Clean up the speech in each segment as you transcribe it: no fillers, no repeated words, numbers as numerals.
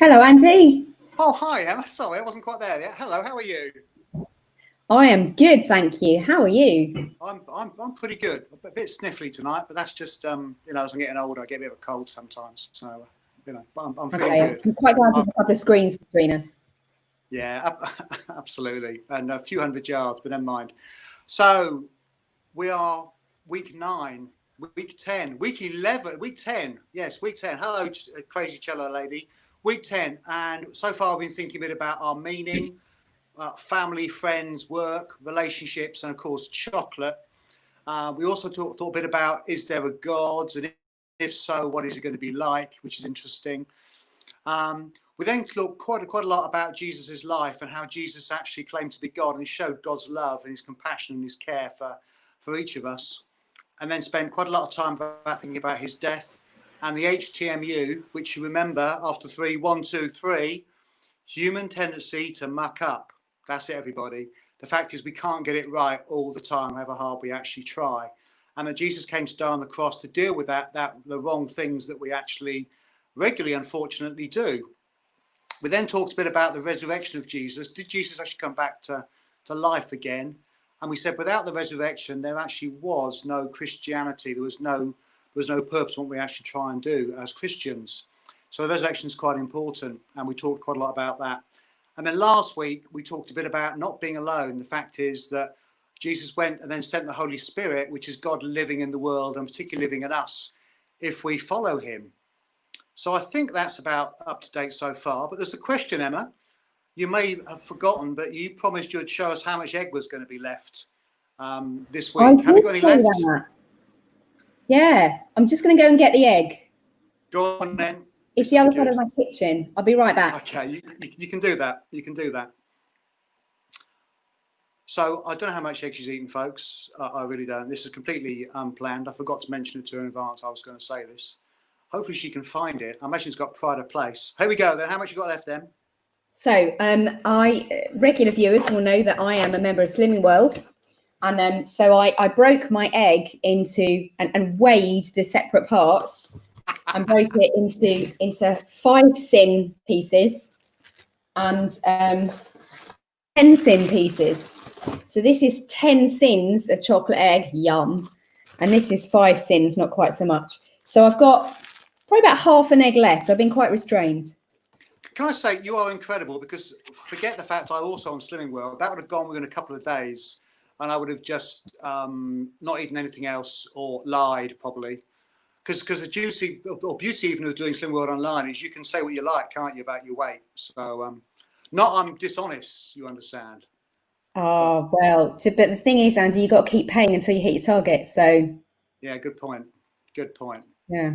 Hello, Andy. Oh, hi, Emma. Sorry, I wasn't quite there yet. Hello, how are you? I am good, thank you. How are you? I'm pretty good. A bit sniffly tonight, but that's just as I'm getting older, I get a bit of a cold sometimes. So but I'm feeling Okay, good. I'm quite glad there's a couple of screens between us. Yeah, absolutely, and a few hundred yards, but never mind. So we are week 9, week 10, week 11, week 10. Yes, week 10. Hello, crazy cello lady. Week 10, and so far I've been thinking a bit about our meaning. Family, friends, work, relationships, and of course, chocolate. We also thought a bit about, is there a God? And if so, what is it going to be like? Which is interesting. We then looked quite a lot about Jesus's life and how Jesus actually claimed to be God, and he showed God's love and his compassion and his care for each of us. And then spent quite a lot of time about thinking about his death and the HTMU, which you remember after 3, 1, 2, 3, human tendency to muck up. That's it, everybody. The fact is we can't get it right all the time, however hard we actually try. And that Jesus came to die on the cross to deal with the wrong things that we actually regularly, unfortunately, do. We then talked a bit about the resurrection of Jesus. Did Jesus actually come back to life again? And we said without the resurrection, there actually was no Christianity. There was no purpose in what we actually try and do as Christians. So the resurrection is quite important, and we talked quite a lot about that. And then last week, we talked a bit about not being alone. The fact is that Jesus went and then sent the Holy Spirit, which is God living in the world and particularly living in us, if we follow him. So I think that's about up to date so far. But there's a question, Emma. You may have forgotten, but you promised you'd show us how much egg was going to be left this week. I Have you got did any say left? that. Yeah, I'm just going to go and get the egg. Go on then. It's the other side of my kitchen. I'll be right back. Okay, you can do that. You can do that. So I don't know how much egg she's eaten, folks. I really don't. This is completely unplanned. I forgot to mention it to her in advance. I was going to say this. Hopefully she can find it. I imagine it's got pride of place. Here we go then. How much you got left, Em? So regular viewers will know that I am a member of Slimming World. And so I broke my egg into and weighed the separate parts and broke it into 5 sin pieces and 10 sin pieces. So this is 10 sins of chocolate egg, yum. And this is 5 sins, not quite so much. So I've got probably about half an egg left. I've been quite restrained. Can I say you are incredible, because forget the fact I also on Slimming World, that would have gone within a couple of days and I would have just not eaten anything else or lied probably. Because the beauty even of doing Slimming World online is you can say what you like, can't you, about your weight? So not I'm dishonest, you understand. Oh, well, but the thing is, Andy, you've got to keep paying until you hit your target. So yeah, good point. Good point. Yeah.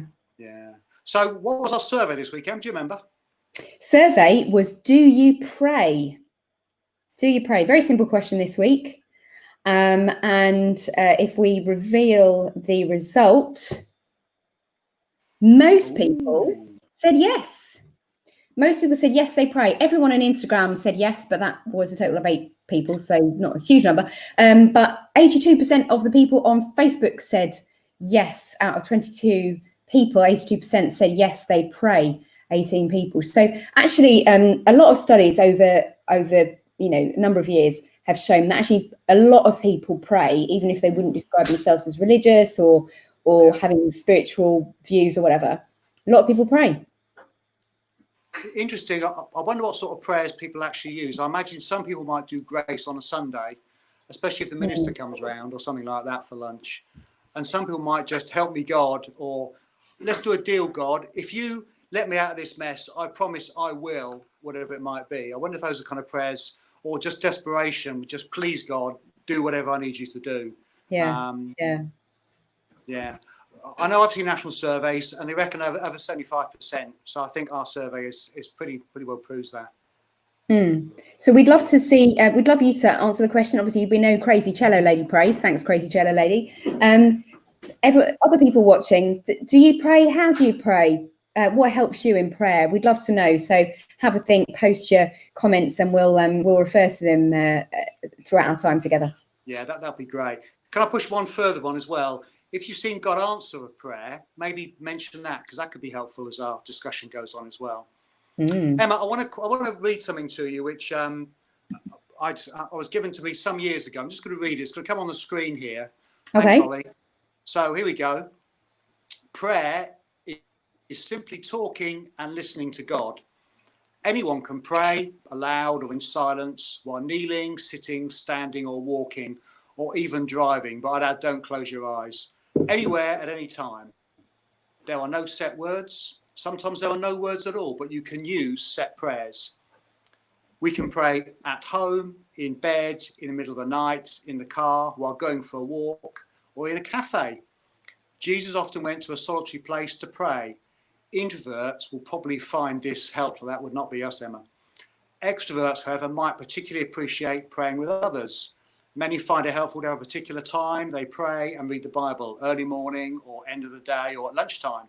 So what was our survey this weekend? Do you remember? Survey was, do you pray? Do you pray? Very simple question this week. And if we reveal the result, most people said yes. Most people said yes, they pray. Everyone on Instagram said yes, but that was a total of 8 people, so not a huge number. But 82% of the people on Facebook said yes. Out of 22 people, 82% said yes, they pray. 18 people. So actually, a lot of studies over a number of years have shown that actually a lot of people pray, even if they wouldn't describe themselves as religious or having spiritual views or whatever. A lot of people pray. Interesting. I wonder what sort of prayers people actually use. I imagine some people might do grace on a Sunday, especially if the minister comes round or something like that for lunch. And some people might just help me God, or let's do a deal, God. If you let me out of this mess, I promise I will, whatever it might be. I wonder if those are kind of prayers, or just desperation, just please God, do whatever I need you to do. Yeah. I know I've seen national surveys and they reckon over 75%. So I think our survey is pretty well proves that. So we'd love to see, we'd love you to answer the question. Obviously, we know Crazy Cello Lady prays. Thanks, Crazy Cello Lady. Other people watching, do you pray? How do you pray? What helps you in prayer? We'd love to know. So have a think, post your comments, and we'll refer to them throughout our time together. Yeah, that'd be great. Can I push one further one as well? If you've seen God answer a prayer, maybe mention that, because that could be helpful as our discussion goes on as well. Emma, I want to read something to you, which I was given to me some years ago. I'm just going to read it. It's going to come on the screen here. Thanks, Okay. Ollie. So here we go. Prayer is simply talking and listening to God. Anyone can pray aloud or in silence while kneeling, sitting, standing or walking or even driving. But I'd add, don't close your eyes. Anywhere at any time. There are no set words. Sometimes there are no words at all, but you can use set prayers. We can pray at home, in bed, in the middle of the night, in the car, while going for a walk, or in a cafe. Jesus often went to a solitary place to pray. Introverts will probably find this helpful. That would not be us, Emma. Extroverts, however, might particularly appreciate praying with others. Many find it helpful to have a particular time they pray and read the Bible, early morning or end of the day or at lunchtime.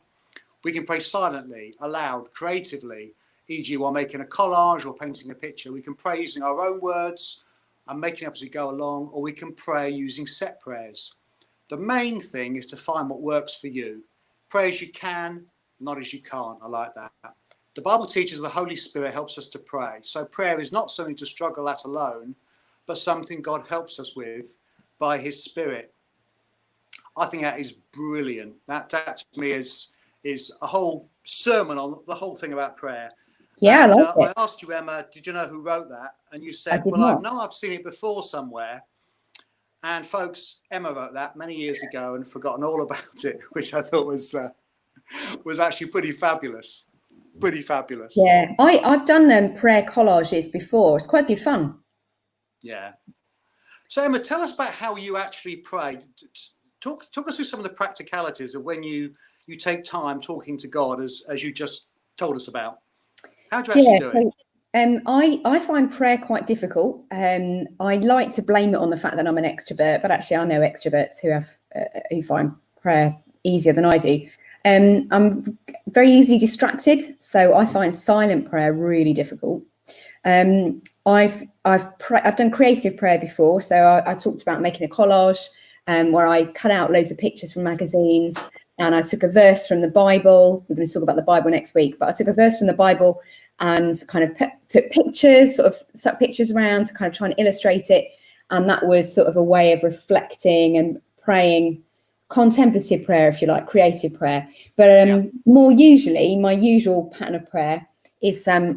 We can pray silently, aloud, creatively, e.g. while making a collage or painting a picture. We can pray using our own words and making up as we go along, or we can pray using set prayers. The main thing is to find what works for you. Pray as you can, not as you can't. I like that. The Bible teaches the Holy Spirit helps us to pray. So prayer is not something to struggle at alone, but something God helps us with by his Spirit. I think that is brilliant. That to me is a whole sermon on the whole thing about prayer. Yeah, And, I like it. I asked you, Emma, did you know who wrote that? And you said, I did well, I not. know I've seen it before somewhere. And folks, Emma wrote that many years ago and forgotten all about it, which I thought was actually pretty fabulous. Pretty fabulous. Yeah, I've done prayer collages before. It's quite good fun. Yeah. So Emma, tell us about how you actually pray. Talk us through some of the practicalities of when you take time talking to God, as you just told us about. How do you actually do it? I find prayer quite difficult. I like to blame it on the fact that I'm an extrovert, but actually I know extroverts who find prayer easier than I do. I'm very easily distracted, so I find silent prayer really difficult. I've done creative prayer before, so I talked about making a collage where I cut out loads of pictures from magazines, and I took a verse from the Bible. We're going to talk about the Bible next week, but I took a verse from the Bible and kind of put pictures, sort of stuck pictures around to kind of try and illustrate it. And that was sort of a way of reflecting and praying, contemplative prayer, if you like, creative prayer. But more usually, my usual pattern of prayer is I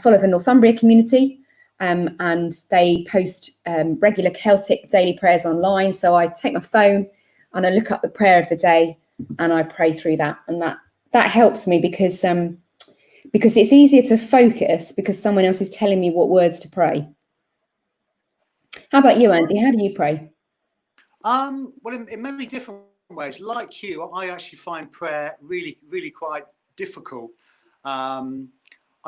follow the Northumbria community, and they post regular Celtic daily prayers online. So I take my phone and I look up the prayer of the day and I pray through that, and that helps me because it's easier to focus because someone else is telling me what words to pray. How about you, Andy? How do you pray? Well, in many different ways. Like you, I actually find prayer really, really quite difficult. I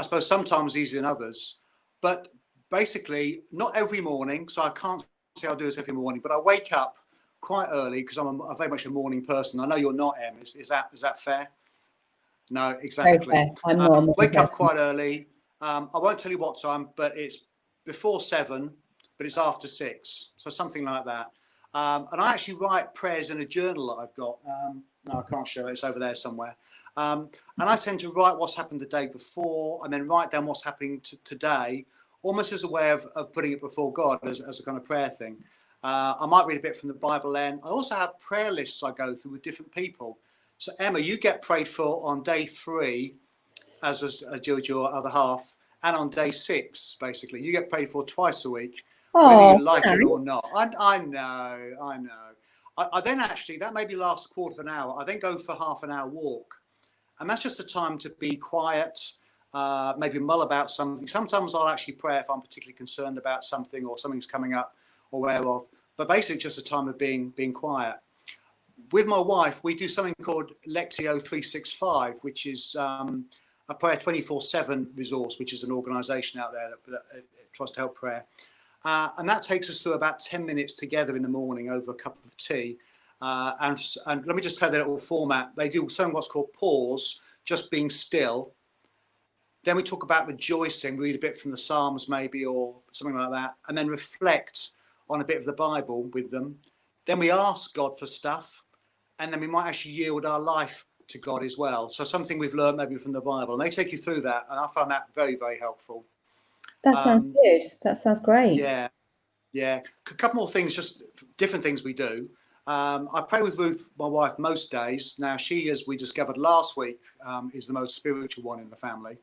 suppose sometimes easier than others, but basically not every morning. So I can't say I'll do this every morning, but I wake up quite early because I'm very much a morning person. I know you're not, Em. Is that fair? No, exactly. Fair. I'm not a morning wake up person. quite early. I won't tell you what time, but it's before 7, but it's after 6. So something like that. And I actually write prayers in a journal that I've got. No, I can't show it. It's over there somewhere. And I tend to write what's happened the day before and then write down what's happening today, almost as a way of putting it before God as a kind of prayer thing. I might read a bit from the Bible then. I also have prayer lists I go through with different people. So, Emma, you get prayed for on day 3, as your other half, and on day 6, basically. You get prayed for twice a week, whether you like it or not. I know. I then actually, that maybe lasts a quarter of an hour. I then go for half an hour walk. And that's just a time to be quiet, maybe mull about something. Sometimes I'll actually pray if I'm particularly concerned about something or something's coming up or whatever. But basically just a time of being quiet. With my wife, we do something called Lectio 365, which is a prayer 24/7 resource, which is an organisation out there that tries to help prayer. And that takes us through about 10 minutes together in the morning over a cup of tea. And let me just tell you the little format. They do something what's called pause, just being still. Then we talk about rejoicing, read a bit from the Psalms maybe or something like that, and then reflect on a bit of the Bible with them. Then we ask God for stuff, and then we might actually yield our life to God as well. So something we've learned maybe from the Bible, and they take you through that, and I found that very, very helpful. That sounds good. That sounds great. Yeah. A couple more things, just different things we do. I pray with Ruth, my wife, most days. Now, she, as we discovered last week, is the most spiritual one in the family.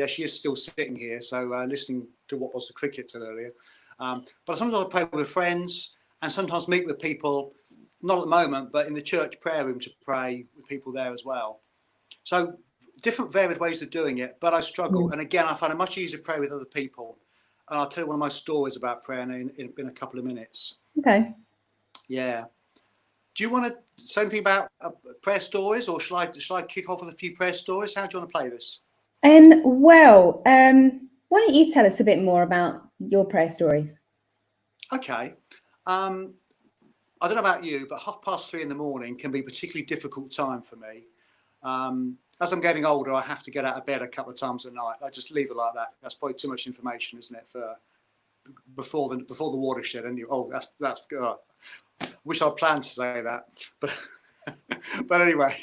She is still sitting here, so listening to what was the cricket earlier. But sometimes I pray with friends and sometimes meet with people, not at the moment, but in the church prayer room to pray with people there as well. So different varied ways of doing it, but I struggle. And again, I find it much easier to pray with other people. And I'll tell you one of my stories about prayer in a couple of minutes. Okay. Yeah. Do you want to say anything about prayer stories, or shall I kick off with a few prayer stories? How do you want to play this? Why don't you tell us a bit more about your prayer stories? Okay. I don't know about you, but 3:30 in the morning can be a particularly difficult time for me. As I'm getting older, I have to get out of bed a couple of times a night. I just leave it like that. That's probably too much information, isn't it? For before the watershed. And that's good. Wish I planned to say that, but anyway.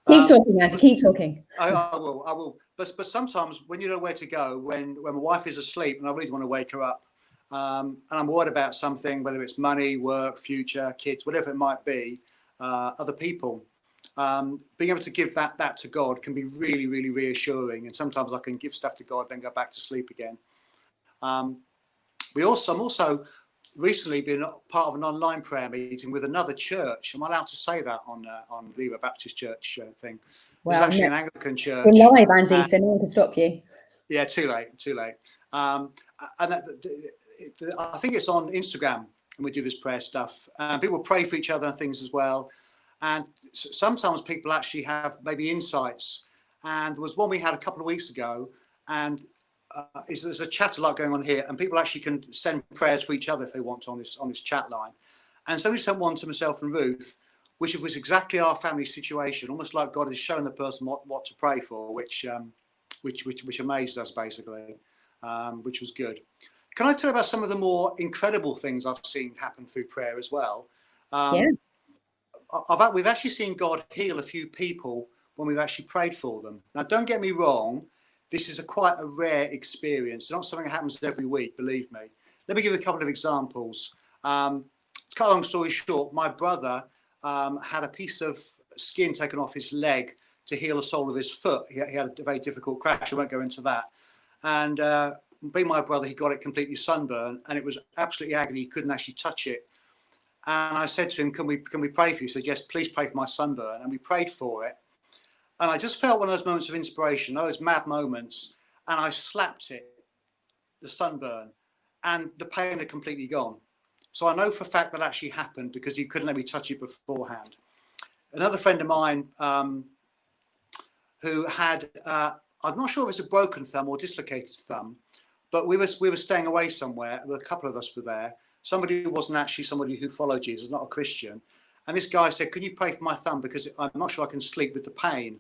Keep talking, Andy. Keep talking. I will. But sometimes when you know where to go, when my wife is asleep and I really want to wake her up, and I'm worried about something, whether it's money, work, future, kids, whatever it might be, other people. Being able to give that to God can be really, really reassuring. And sometimes I can give stuff to God, then go back to sleep again. I'm also recently been part of an online prayer meeting with another church. Am I allowed to say that on Leigh Baptist Church thing? Well, it's actually an Anglican church. We're live, Andy, so no one can stop you. Yeah, too late. And I think it's on Instagram, and we do this prayer stuff. People pray for each other and things as well. And sometimes people actually have maybe insights. And there was one we had a couple of weeks ago, and there's a chat a lot going on here, and people actually can send prayers for each other if they want on this chat line. And somebody sent one to myself and Ruth, which was exactly our family situation, almost like God has shown the person what to pray for, which amazed us basically, which was good. Can I tell you about some of the more incredible things I've seen happen through prayer as well? We've actually seen God heal a few people when we've actually prayed for them. Now, don't get me wrong. This is quite a rare experience. It's not something that happens every week, believe me. Let me give you a couple of examples. To cut a long story short, my brother had a piece of skin taken off his leg to heal the sole of his foot. He had a very difficult crash. I won't go into that. And being my brother, he got it completely sunburned, and it was absolutely agony. He couldn't actually touch it. And I said to him, can we pray for you? He said, yes, please pray for my sunburn. And we prayed for it. And I just felt one of those moments of inspiration, those mad moments, and I slapped it, the sunburn, and the pain had completely gone. So I know for a fact that actually happened because he couldn't let me touch it beforehand. Another friend of mine who had, I'm not sure if it's a broken thumb or dislocated thumb, but we were staying away somewhere. A couple of us were there. Somebody who wasn't actually somebody who followed Jesus, not a Christian. And this guy said, can you pray for my thumb? Because I'm not sure I can sleep with the pain.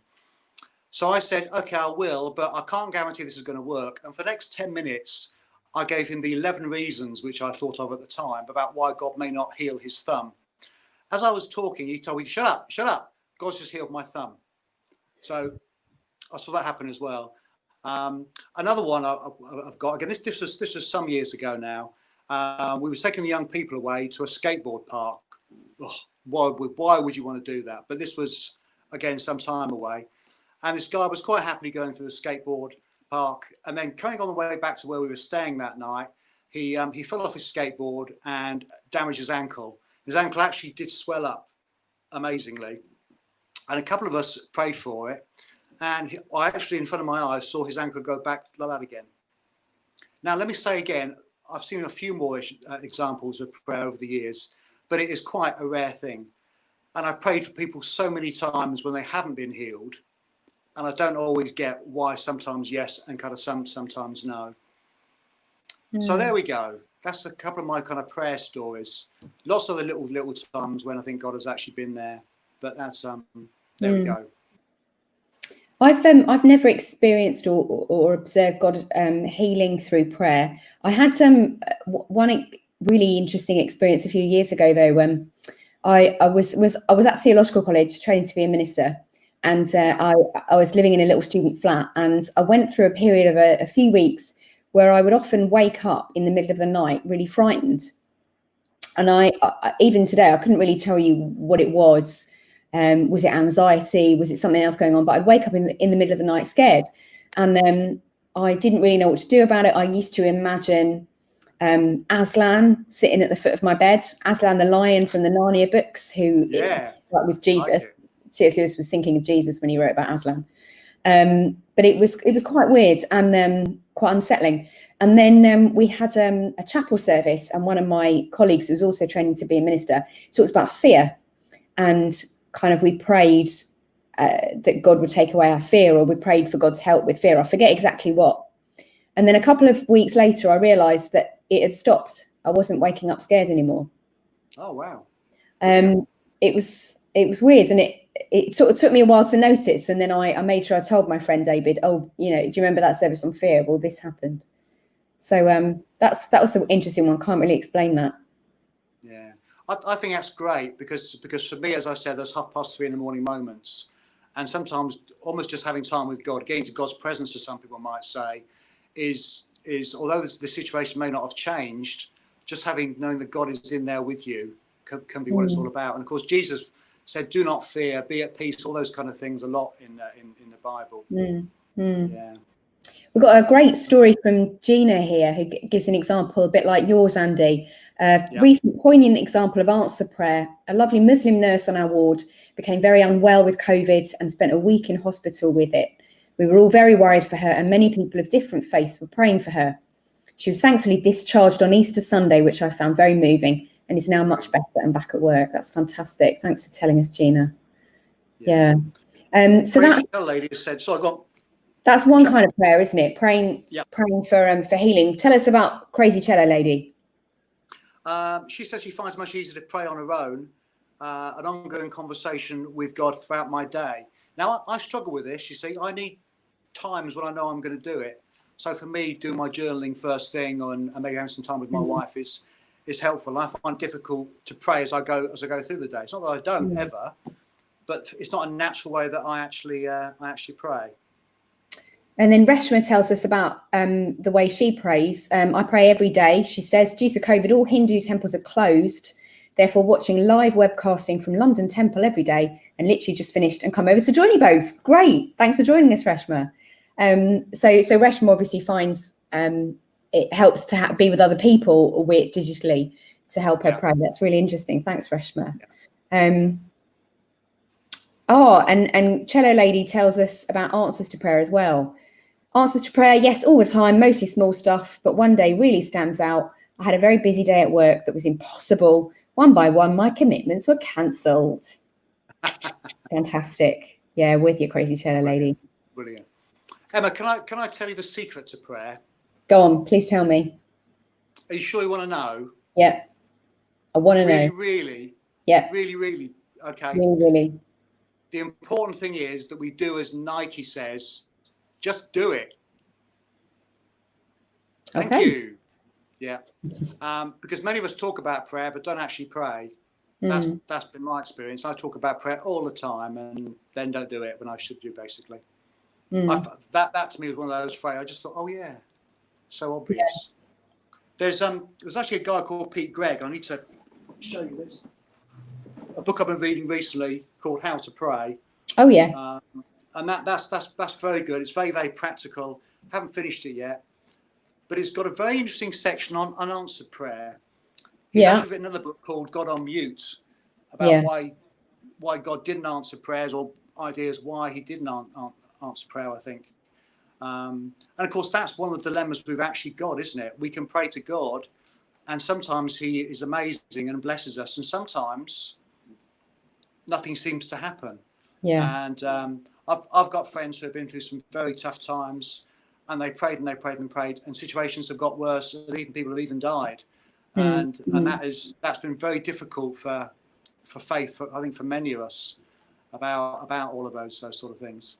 So I said, okay, I will, but I can't guarantee this is going to work. And for the next 10 minutes, I gave him the 11 reasons, which I thought of at the time, about why God may not heal his thumb. As I was talking, he told me, shut up. God's just healed my thumb. So I saw that happen as well. Another one I've got, again, this was some years ago now. We were taking the young people away to a skateboard park. Oh, why would you want to do that? But this was, again, some time away. And this guy was quite happily going to the skateboard park. And then coming on the way back to where we were staying that night, he fell off his skateboard and damaged his ankle. His ankle actually did swell up, amazingly. And a couple of us prayed for it. And I actually, in front of my eyes, saw his ankle go back like that again. Now, let me say again, I've seen a few more examples of prayer over the years, but it is quite a rare thing. And I prayed for people so many times when they haven't been healed. And I don't always get why sometimes yes and kind of sometimes no. So there we go. That's a couple of my kind of prayer stories. Lots of the little times when I think God has actually been there. But that's there we go. I've never experienced or observed God healing through prayer. I had one really interesting experience a few years ago though, when I was at theological college training to be a minister, And I was living in a little student flat, and I went through a period of a few weeks where I would often wake up in the middle of the night really frightened. And I even today, I couldn't really tell you what it was. Was it anxiety? Was it something else going on? But I'd wake up in the middle of the night scared. And I didn't really know what to do about it. I used to imagine Aslan sitting at the foot of my bed, Aslan the lion from the Narnia books, who was Jesus. C.S. Lewis was thinking of Jesus when he wrote about Aslan. But it was quite weird and quite unsettling. And then we had a chapel service, and one of my colleagues who was also training to be a minister talked about fear, and kind of we prayed that God would take away our fear, or we prayed for God's help with fear. I forget exactly what. And then a couple of weeks later, I realised that it had stopped. I wasn't waking up scared anymore. Oh wow! It was weird, and it sort of took me a while to notice. And then I made sure I told my friend David, oh, do you remember that service on fear? Well, this happened. So that was an interesting one. Can't really explain that. Yeah, I think that's great because for me, as I said, there's 3:30 in the morning moments, and sometimes almost just having time with God, getting to God's presence, as some people might say, is although the situation may not have changed, just knowing that God is in there with you can be what it's all about. And of course, Jesus said, "Do not fear, be at peace." All those kind of things a lot in the Bible. Yeah. We've got a great story from Gina here, who gives an example a bit like yours, Andy. Recent poignant example of answer prayer. A lovely Muslim nurse on our ward became very unwell with COVID and spent a week in hospital with it. We were all very worried for her, and many people of different faiths were praying for her. She was thankfully discharged on Easter Sunday, which I found very moving, and is now much better and back at work. That's fantastic. Thanks for telling us, Gina. Yeah. So that lady said, so I got. That's one kind of prayer, isn't it? Praying for healing. Tell us about Crazy Cello Lady. She says she finds it much easier to pray on her own, an ongoing conversation with God throughout my day. Now, I struggle with this. You see, I need times when I know I'm going to do it. So for me, doing my journaling first thing and maybe having some time with my wife is helpful. I find it difficult to pray as I go through the day. It's not that I don't ever, but it's not a natural way that I actually pray. And then Reshma tells us about the way she prays. I pray every day. She says, due to COVID, all Hindu temples are closed. Therefore, watching live webcasting from London Temple every day, and literally just finished and come over to join you both. Great. Thanks for joining us, Reshma. So Reshma obviously finds it helps to be with other people digitally to help her pray. That's really interesting. Thanks, Reshma. And Cello Lady tells us about answers to prayer as well. Answers to prayer, yes, all the time, mostly small stuff, but one day really stands out. I had a very busy day at work that was impossible. One by one, my commitments were cancelled. Fantastic. Yeah, with you, Crazy Cello Lady. Brilliant. Emma, can I tell you the secret to prayer? Go on, please tell me. Are you sure you want to know? Yeah, I want to know. Really? Yeah. Really? Okay. Really. The important thing is that we do as Nike says, just do it. Thank you. Yeah. Because many of us talk about prayer, but don't actually pray. That's been my experience. I talk about prayer all the time and then don't do it when I should do, basically. That to me was one of those phrases. I just thought, oh yeah, so obvious. Yeah. There's actually a guy called Pete Gregg. I need to show you this. A book I've been reading recently called How to Pray. Oh yeah. And that's very good. It's very, very practical. Haven't finished it yet, but it's got a very interesting section on unanswered prayer. He's actually written another book called God on Mute about why God didn't answer prayers, or ideas why he didn't answer prayer, I think. And of course, that's one of the dilemmas we've actually got, isn't it? We can pray to God, and sometimes he is amazing and blesses us, and sometimes nothing seems to happen. Yeah. And I've got friends who have been through some very tough times, and they prayed and they prayed and prayed, and situations have got worse, and even people have even died. And that's been very difficult for faith, I think, for many of us about all of those sort of things.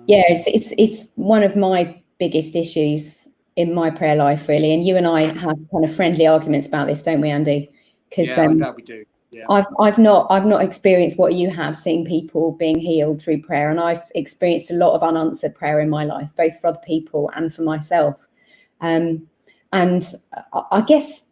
It's one of my biggest issues in my prayer life, really. And you and I have kind of friendly arguments about this, don't we, Andy? Yeah, I'm glad we do. Yeah. I've not experienced what you have, seeing people being healed through prayer, and I've experienced a lot of unanswered prayer in my life, both for other people and for myself. And I guess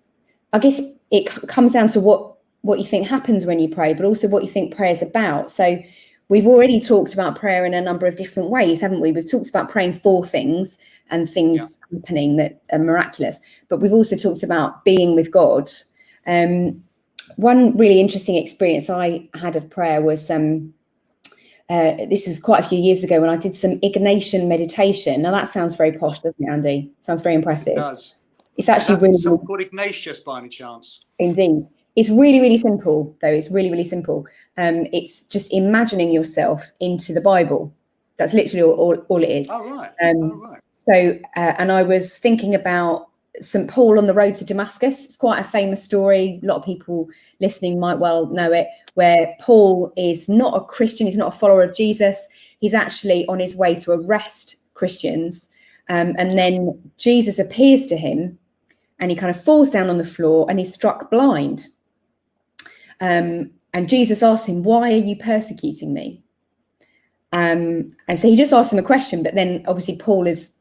it comes down to what you think happens when you pray, but also what you think prayer is about. So we've already talked about prayer in a number of different ways, haven't we? We've talked about praying for things and things happening that are miraculous, but we've also talked about being with God. One really interesting experience I had of prayer was this was quite a few years ago when I did some Ignatian meditation. Now that sounds very posh, doesn't it, Andy? Sounds very impressive. It does. It's actually really someone called Ignatius by any chance? Indeed. It's really, really simple, though. It's really, really simple. It's just imagining yourself into the Bible. That's literally all it is. Oh, right. So, and I was thinking about St. Paul on the road to Damascus. It's quite a famous story. A lot of people listening might well know it, where Paul is not a Christian. He's not a follower of Jesus. He's actually on his way to arrest Christians. And then Jesus appears to him and he kind of falls down on the floor and he's struck blind. And Jesus asks him, "Why are you persecuting me?" And so he just asks him a question, but then obviously Paul has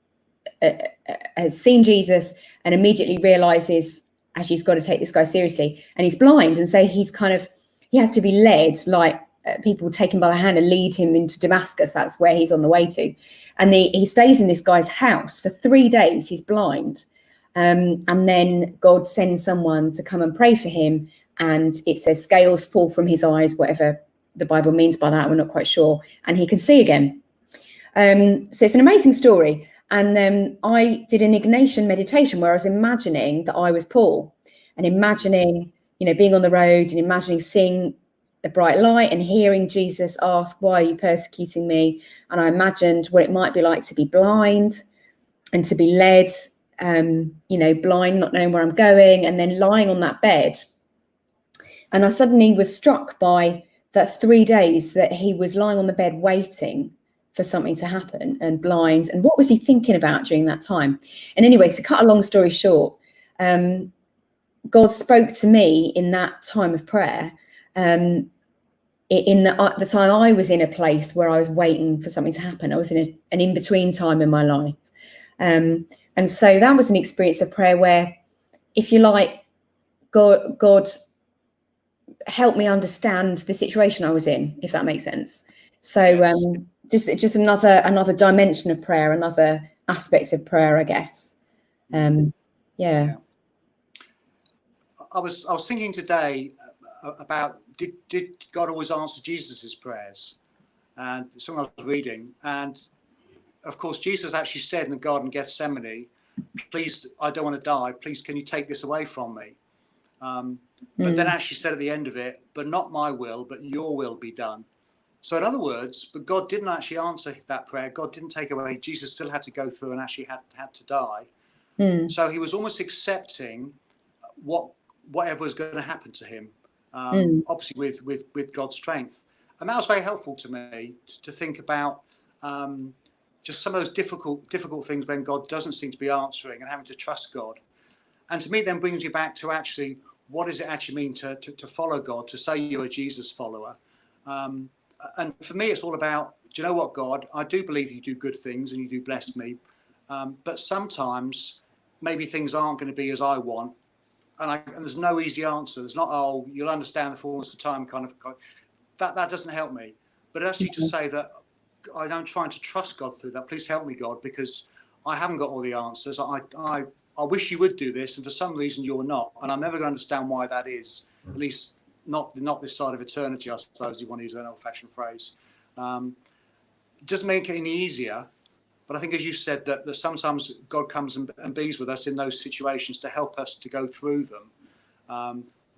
seen Jesus and immediately realizes, actually, he's got to take this guy seriously, and he's blind. And so he has to be led, like people take him by the hand and lead him into Damascus. That's where he's on the way to. And he stays in this guy's house for 3 days. He's blind. And then God sends someone to come and pray for him. And it says scales fall from his eyes, whatever the Bible means by that, we're not quite sure. And he can see again. So it's an amazing story. And I did an Ignatian meditation where I was imagining that I was Paul and imagining, being on the road and imagining seeing the bright light and hearing Jesus ask, "Why are you persecuting me?" And I imagined what it might be like to be blind and to be led, blind, not knowing where I'm going, and then lying on that bed. And I suddenly was struck by that 3 days that he was lying on the bed waiting for something to happen and blind. And what was he thinking about during that time? And anyway, to cut a long story short, God spoke to me in that time of prayer, in the time I was in a place where I was waiting for something to happen. I was in an in-between time in my life. And so that was an experience of prayer where, if you like, God helped me understand the situation I was in, if that makes sense. So Yes. Just another dimension of prayer, another aspect of prayer, I guess. Yeah. I was thinking today about did God always answer Jesus's prayers? And something I was reading, and of course Jesus actually said in the Garden of Gethsemane, "Please, I don't want to die. Please, can you take this away from me?" But then actually said at the end of it, "But not my will, but your will be done." So in other words, but God didn't actually answer that prayer. God didn't take away. Jesus still had to go through and actually had to die. So he was almost accepting whatever was going to happen to him, obviously with God's strength. And that was very helpful to me to think about just some of those difficult things when God doesn't seem to be answering and having to trust God. And to me, then brings you back to actually, what does it actually mean to follow God, to say you're a Jesus follower? And for me, it's all about, do you know what, God? I do believe you do good things and you do bless me. But sometimes maybe things aren't going to be as I want. And there's no easy answer. There's not, "Oh, you'll understand the fullness of time," kind of. That doesn't help me. But actually to say that I'm trying to trust God through that. Please help me, God, because I haven't got all the answers. I wish you would do this, and for some reason you're not. And I'm never going to understand why that is, at least not this side of eternity, I suppose you want to use an old-fashioned phrase. It doesn't make it any easier. But I think, as you said, that sometimes God comes and bees with us in those situations to help us to go through them,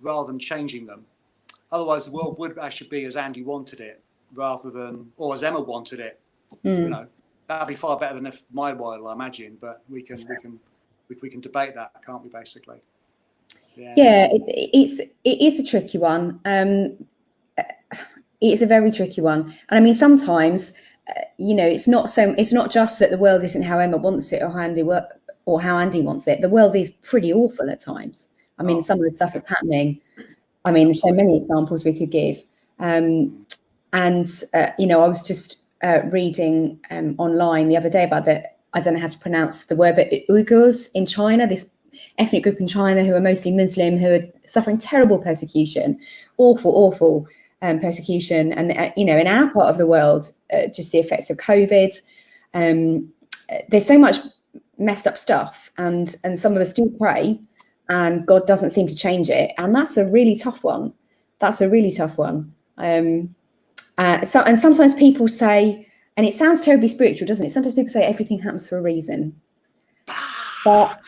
rather than changing them. Otherwise, the world would actually be as Andy wanted it, rather than, or as Emma wanted it. That'd be far better than my world, I imagine. But we can debate that, can't we? Basically. Yeah, it is a tricky one. It is a very tricky one, and I mean sometimes. It's not just that the world isn't how Emma wants it or how Andy wants it. The world is pretty awful at times. I mean, some of the stuff that's happening, I mean, there's so many examples we could give. And, you know, I was just reading online the other day about I don't know how to pronounce the word, but Uyghurs in China, this ethnic group in China who are mostly Muslim, who are suffering terrible persecution, awful persecution. And, you know, in our part of the world, just the effects of COVID, there's so much messed up stuff. And some of us do pray, and God doesn't seem to change it. And that's a really tough one. And sometimes people say, and it sounds terribly spiritual, doesn't it? Sometimes people say everything happens for a reason. But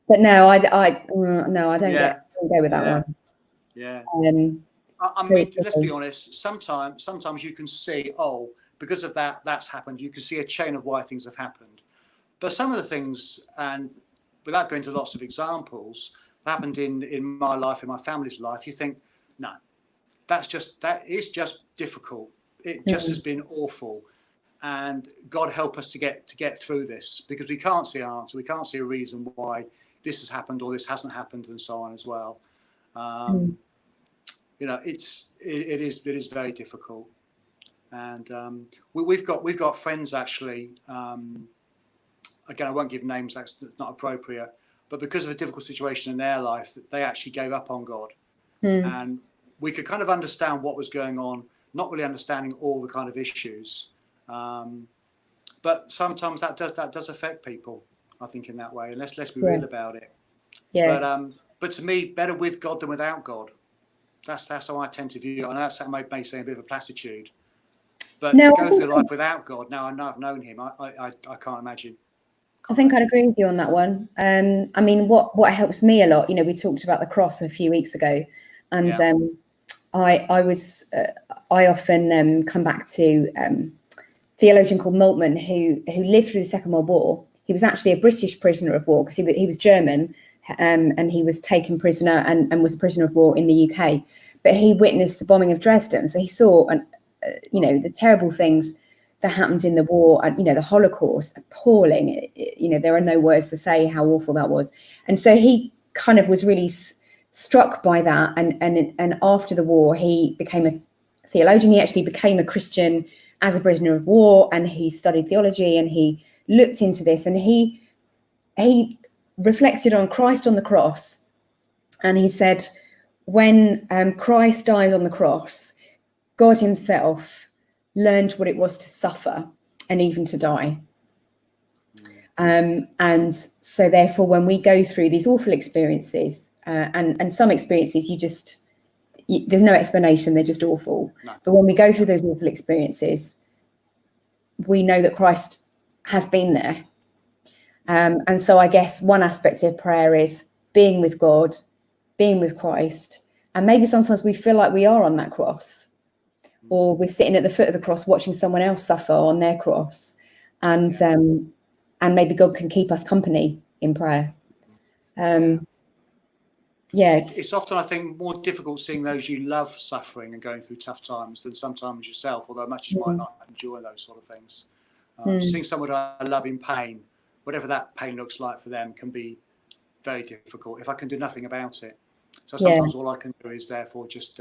no, I don't go with that one. Yeah. I mean, let's be honest. Sometimes you can see, oh, because of that's happened. You can see a chain of why things have happened. But some of the things, and without going into lots of examples, that happened in my life, in my family's life, you think, no, that is just difficult. It just has been awful. And God help us to get through this, because we can't see an answer. We can't see a reason why this has happened or this hasn't happened, and so on as well. You know, it is very difficult. And we've got friends actually. Again, I won't give names, that's not appropriate, but because of a difficult situation in their life, they actually gave up on God. And we could kind of understand what was going on, not really understanding all the kind of issues. But sometimes that does affect people, I think, in that way, and let's be real about it. But to me, better with God than without God. That's how I tend to view it. And that may seem a bit of a platitude, but to go through life without God, now I know I've known him, I can't imagine. I think I'd agree with you on that one. I mean, what helps me a lot, you know, we talked about the cross a few weeks ago, and I often come back to theologian called Moltmann, who lived through the Second World War. He was actually a British prisoner of war, because he was German, and he was taken prisoner and was a prisoner of war in the UK. But he witnessed the bombing of Dresden, so he saw, you know, the terrible things that happened in the war, and, you know, the Holocaust, appalling. You know, there are no words to say how awful that was. And so he kind of was really struck by that. And after the war, he became a theologian. He actually became a Christian as a prisoner of war, and he studied theology, and he looked into this, and he reflected on Christ on the cross. And he said, when Christ died on the cross, God himself learned what it was to suffer and even to die. And so therefore, when we go through these awful experiences, and some experiences there's no explanation, they're just awful. No. But when we go through those awful experiences, we know that Christ has been there. And so I guess one aspect of prayer is being with God, being with Christ. And maybe sometimes we feel like we are on that cross, or we're sitting at the foot of the cross watching someone else suffer on their cross. And maybe God can keep us company in prayer. It's often, I think, more difficult seeing those you love suffering and going through tough times than sometimes yourself, although much you might not enjoy those sort of things. Seeing someone I love in pain, whatever that pain looks like for them, can be very difficult if I can do nothing about it. So sometimes all I can do is therefore just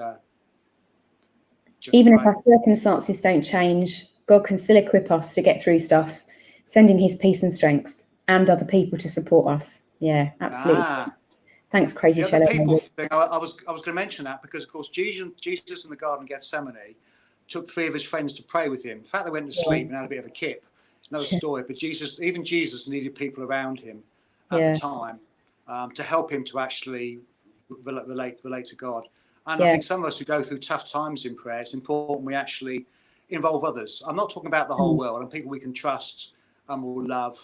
even if our circumstances don't change, God can still equip us to get through stuff, sending his peace and strength and other people to support us. Yeah, absolutely. Thanks, Crazy Cello. The people thing, I was going to mention that, because of course Jesus in the Garden of Gethsemane took 3 of his friends to pray with him. In fact, they went to sleep and had a bit of a kip. It's another story, but even Jesus needed people around him at the time to help him to actually relate to God. And I think some of us who go through tough times in prayer, it's important we actually involve others. I'm not talking about the whole world, and people we can trust and will love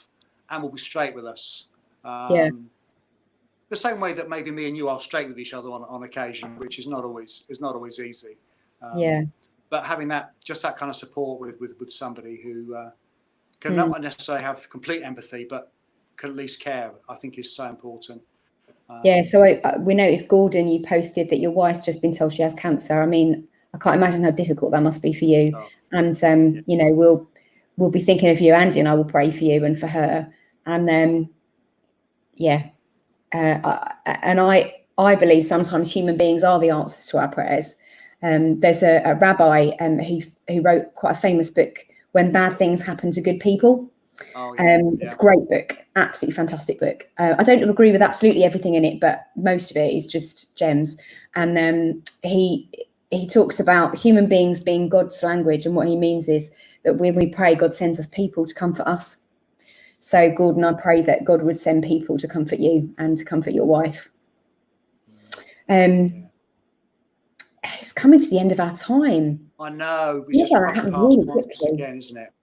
and will be straight with us. The same way that maybe me and you are straight with each other on occasion, which is not always easy. But having that kind of support with somebody who can not necessarily have complete empathy, but can at least care, I think is so important. So we noticed, Gordon, you posted that your wife's just been told she has cancer. I mean, I can't imagine how difficult that must be for you. And you know, we'll be thinking of you. Andy and I will pray for you and for her. And I believe sometimes human beings are the answers to our prayers. There's a rabbi who wrote quite a famous book, When Bad Things Happen to Good People. Oh, yeah. It's a great book, absolutely fantastic book. I don't agree with absolutely everything in it, but most of it is just gems. And he talks about human beings being God's language, and what he means is that when we pray, God sends us people to comfort us. So, Gordon, I pray that God would send people to comfort you and to comfort your wife. It's coming to the end of our time. I know. We just rushed past really once again, isn't it?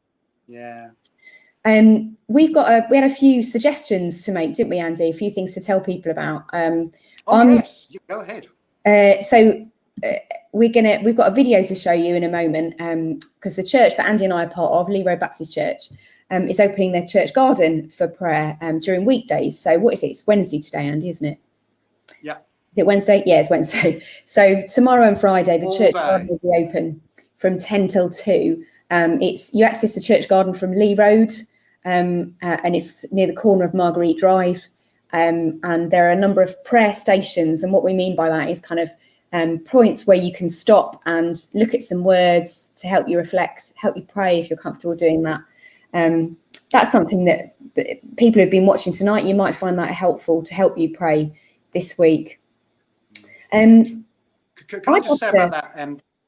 Yeah. We had a few suggestions to make, didn't we, Andy? A few things to tell people about. Yes, you go ahead. We've got a video to show you in a moment, because the church that Andy and I are part of, Lee Road Baptist Church, is opening their church garden for prayer during weekdays. So what is it? It's Wednesday today, Andy, isn't it? Yeah. Is it Wednesday? Yeah, it's Wednesday. So tomorrow and Friday, the church garden will be open from 10 till 2. You access the church garden from Lee Road, and it's near the corner of Marguerite Drive. And there are a number of prayer stations. And what we mean by that is kind of points where you can stop and look at some words to help you reflect, help you pray if you're comfortable doing that. That's something that people who've been watching tonight, you might find that helpful to help you pray this week. Can I just say about that?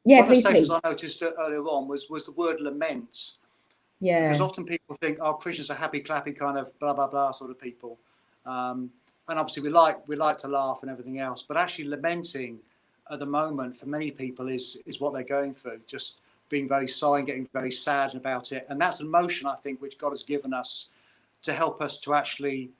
Yeah, one of the please. sections I noticed earlier on was the word laments. Yeah. Because often people think, oh, Christians are happy, clappy kind of blah blah blah sort of people, and obviously we like to laugh and everything else, but actually lamenting at the moment for many people is what they're going through, just being very sorry and getting very sad about it, and that's an emotion I think which God has given us to help us to actually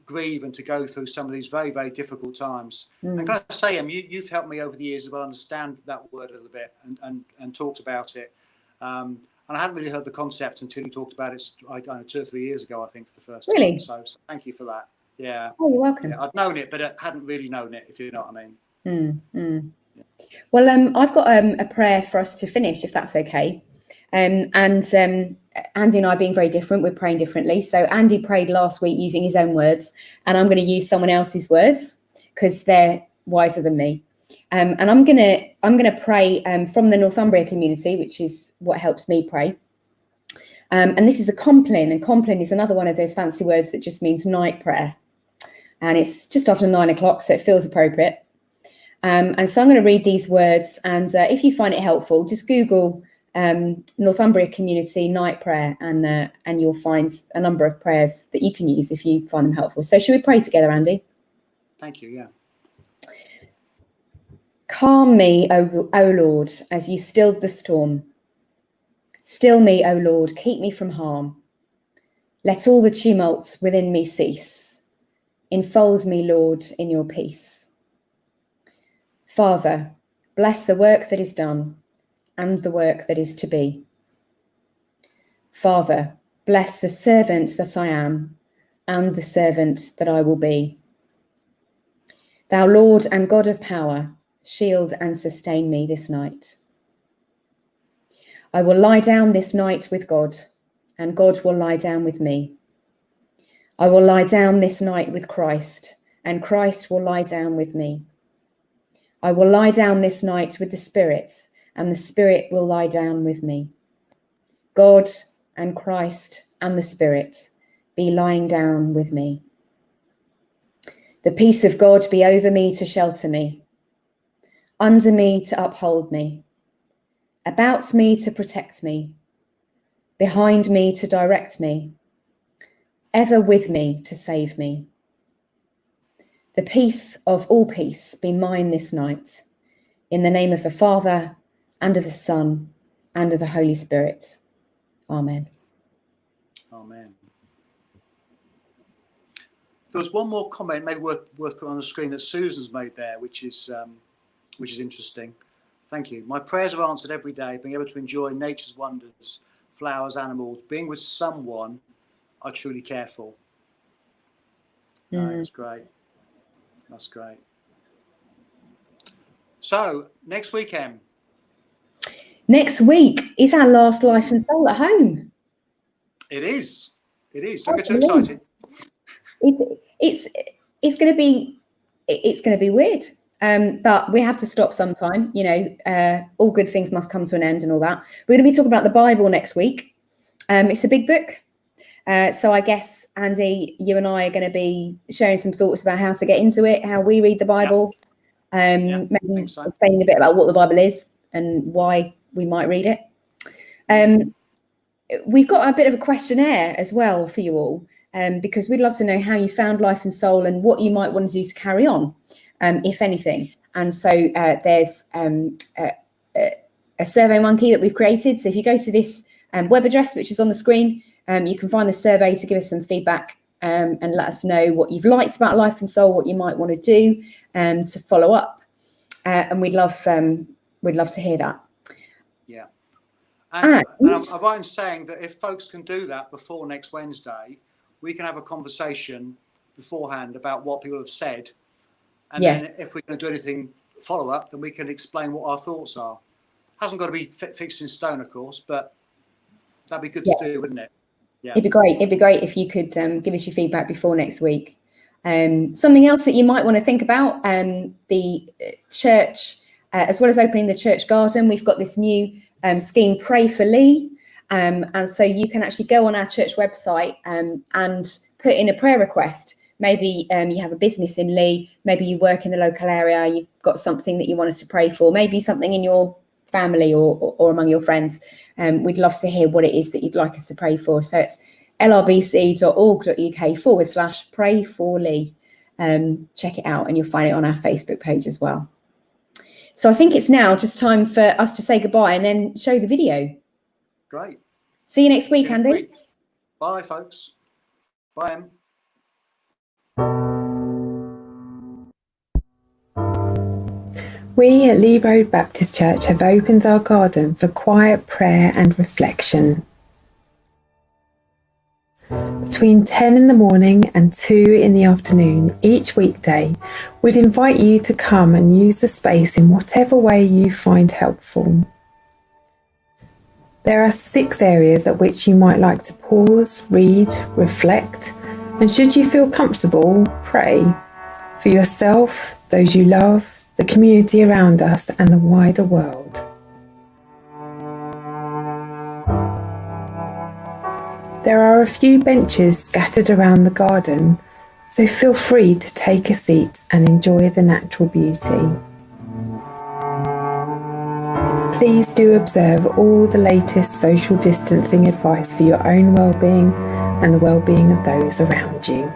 grieve and to go through some of these very, very difficult times. And can I say, you've helped me over the years as well understand that word a little bit and talked about it. And I hadn't really heard the concept until you talked about it, I don't know, 2 or 3 years ago, I think, for the first time. So thank you for that. Yeah. Oh, you're welcome. Yeah, I'd known it, but I hadn't really known it, if you know what I mean. Yeah. Well, I've got a prayer for us to finish, if that's okay. And Andy and I being very different, we're praying differently. So Andy prayed last week using his own words, and I'm going to use someone else's words because they're wiser than me. And I'm gonna pray from the Northumbria community, which is what helps me pray. And this is a Compline, and Compline is another one of those fancy words that just means night prayer. And it's just after 9 o'clock, so it feels appropriate. And so I'm going to read these words, and if you find it helpful, just Google Northumbria community night prayer, and you'll find a number of prayers that you can use if you find them helpful. So should we pray together, Andy? Thank you. Yeah. Calm me, O Lord, as you stilled the storm. Still me, O Lord, keep me from harm. Let all the tumults within me cease. Enfold me, Lord, in your peace. Father, bless the work that is done and the work that is to be. Father, bless the servant that I am and the servant that I will be. Thou Lord and God of power, shield and sustain me this night. I will lie down this night with God, and God will lie down with me. I will lie down this night with Christ, and Christ will lie down with me. I will lie down this night with the Spirit, and the Spirit will lie down with me. God and Christ and the Spirit be lying down with me. The peace of God be over me to shelter me, under me to uphold me, about me to protect me, behind me to direct me, ever with me to save me. The peace of all peace be mine this night, in the name of the Father, and of the Son, and of the Holy Spirit. Amen. Amen. There was one more comment, maybe worth putting on the screen, that Susan's made there, which is interesting. Thank you. My prayers are answered every day, being able to enjoy nature's wonders, flowers, animals, being with someone I truly care for. That's great. That's great. So, next weekend. Next week is our last Life and Soul at home. It is. It is. Don't get too excited. It's going to be it's going to be weird. But we have to stop sometime. All good things must come to an end and all that. We're going to be talking about the Bible next week. It's a big book. So I guess, Andy, you and I are going to be sharing some thoughts about how to get into it, how we read the Bible, maybe explaining a bit about what the Bible is and why we might read it. We've got a bit of a questionnaire as well for you all, because we'd love to know how you found Life and Soul and what you might want to do to carry on, if anything. And so there's a survey monkey that we've created. So if you go to this web address, which is on the screen, you can find the survey to give us some feedback and let us know what you've liked about Life and Soul, what you might want to do to follow up. And we'd love to hear that. Yeah. And I'm right in saying that if folks can do that before next Wednesday, we can have a conversation beforehand about what people have said. And then if we're going to do anything follow up, then we can explain what our thoughts are. Hasn't got to be fixed in stone, of course, but that'd be good to do, wouldn't it? Yeah. It'd be great if you could give us your feedback before next week. Something else that you might want to think about, the church, as well as opening the church garden, we've got this new scheme, Pray for Leigh. And so you can actually go on our church website and put in a prayer request. Maybe you have a business in Leigh, maybe you work in the local area, you've got something that you want us to pray for, maybe something in your family or among your friends. We'd love to hear what it is that you'd like us to pray for. So it's lrbc.org.uk/pray for Leigh. Check it out and you'll find it on our Facebook page as well. So I think it's now just time for us to say goodbye and then show the video. Great. See you next week, Andy. Bye, folks. Bye, Em. We at Leigh Road Baptist Church have opened our garden for quiet prayer and reflection. Between 10 in the morning and 2 in the afternoon each weekday, we'd invite you to come and use the space in whatever way you find helpful. There are 6 areas at which you might like to pause, read, reflect, and should you feel comfortable, pray for yourself, those you love, the community around us, and the wider world. There are a few benches scattered around the garden, so feel free to take a seat and enjoy the natural beauty. Please do observe all the latest social distancing advice for your own well-being and the well-being of those around you.